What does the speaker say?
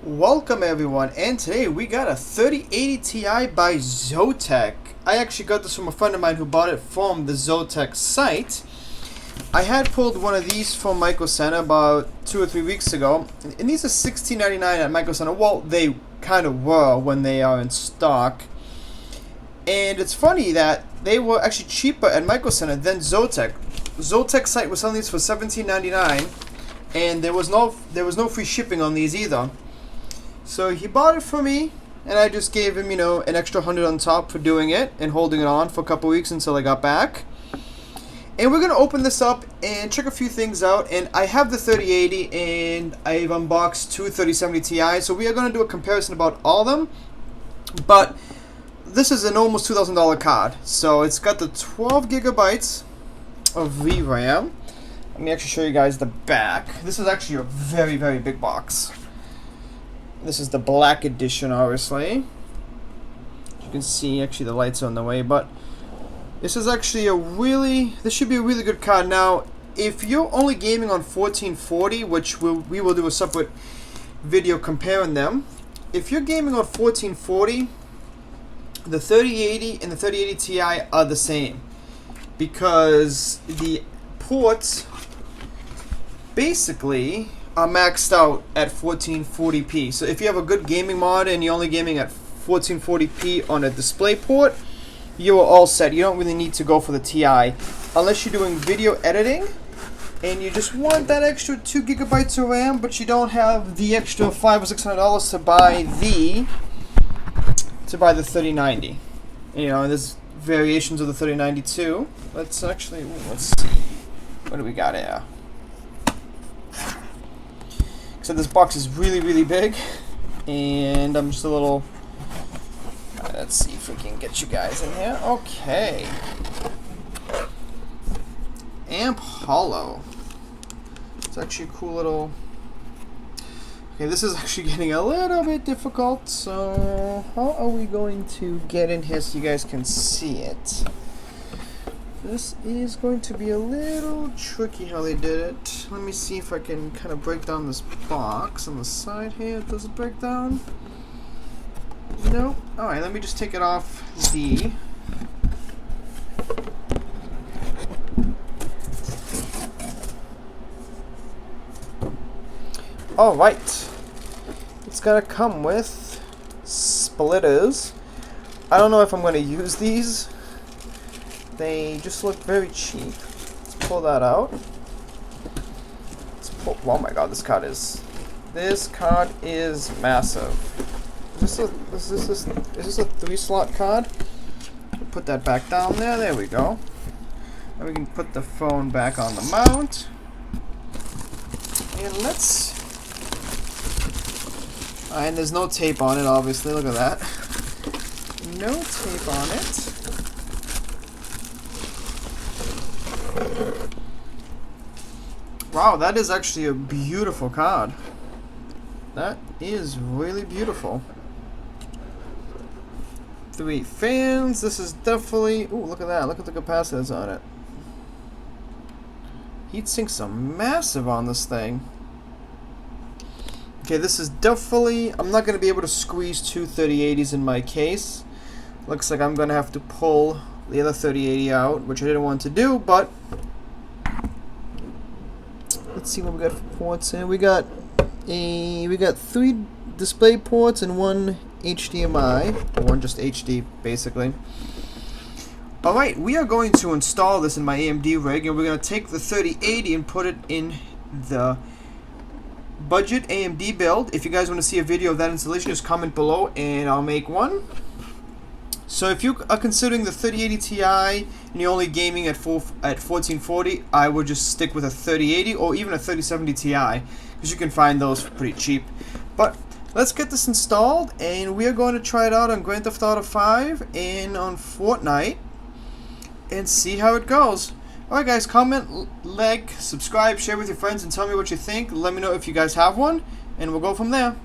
Welcome everyone, and today we got a 3080 Ti by Zotac. I actually got this from a friend of mine who bought it from the Zotac site. I had pulled one of these from Micro Center about 2 or 3 weeks ago, and these are $16.99 at Micro Center. Well, they kind of were when they are in stock. And it's funny that they were actually cheaper at Micro Center than Zotac. Zotac site was selling these for $17.99, and there was no free shipping on these either. So he bought it for me, and I just gave him, an extra 100 on top for doing it and holding it on for a couple weeks until I got back. And we're gonna open this up and check a few things out. And I have the 3080, and I've unboxed two 3070 Ti. So we are gonna do a comparison about all of them. But this is an almost $2,000 card. So it's got the 12 gigabytes of VRAM. Let me actually show you guys the back. This is actually a very, very big box. This is the black edition, obviously. You can see, actually, the lights are on the way, but this is actually this should be a really good card. Now, if you're only gaming on 1440, which we will do a separate video comparing them. If you're gaming on 1440, the 3080 and the 3080 Ti are the same, because the ports basically are maxed out at 1440p. So if you have a good gaming mod and you're only gaming at 1440p on a display port, you are all set. You don't really need to go for the Ti unless you're doing video editing and you just want that extra 2 gigabytes of RAM, but you don't have the extra $500 or $600 to buy the 3090. There's variations of the 3090 too. Let's see. What do we got here? So this box is really, really big, and I'm just a little. Let's see if we can get you guys in here. Okay. Amp Holo. It's actually a cool little. Okay, this is actually getting a little bit difficult. So how are we going to get in here so you guys can see it? This is going to be a little tricky how they did it. Let me see if I can kind of break down this box on the side here. Does it break down? No. Alright, let me just take it off the... Alright. It's gonna come with splitters. I don't know if I'm gonna use these. They just look very cheap. Let's pull that out. Oh my god, this card is massive. Is this a 3-slot card? We'll put that back down there. There we go. And we can put the phone back on the mount. And and there's no tape on it, obviously. Look at that. No tape on it. Wow, that is actually a beautiful card. That is really beautiful. 3 fans. This is definitely... Ooh, look at that. Look at the capacitors on it. Heat sinks are massive on this thing. Okay, this is definitely... I'm not going to be able to squeeze two 3080s in my case. Looks like I'm going to have to pull the other 3080 out, which I didn't want to do, but... Let's see what we got for ports here. We got 3 display ports and 1 HDMI, or 1 just HD basically. Alright, we are going to install this in my AMD rig, and we're going to take the 3080 and put it in the budget AMD build. If you guys want to see a video of that installation, just comment below and I'll make one. So if you are considering the 3080 Ti and you're only gaming at 1440, I would just stick with a 3080 or even a 3070 Ti, because you can find those pretty cheap. But let's get this installed, and we are going to try it out on Grand Theft Auto 5 and on Fortnite and see how it goes. Alright guys, comment, like, subscribe, share with your friends, and tell me what you think. Let me know if you guys have one, and we'll go from there.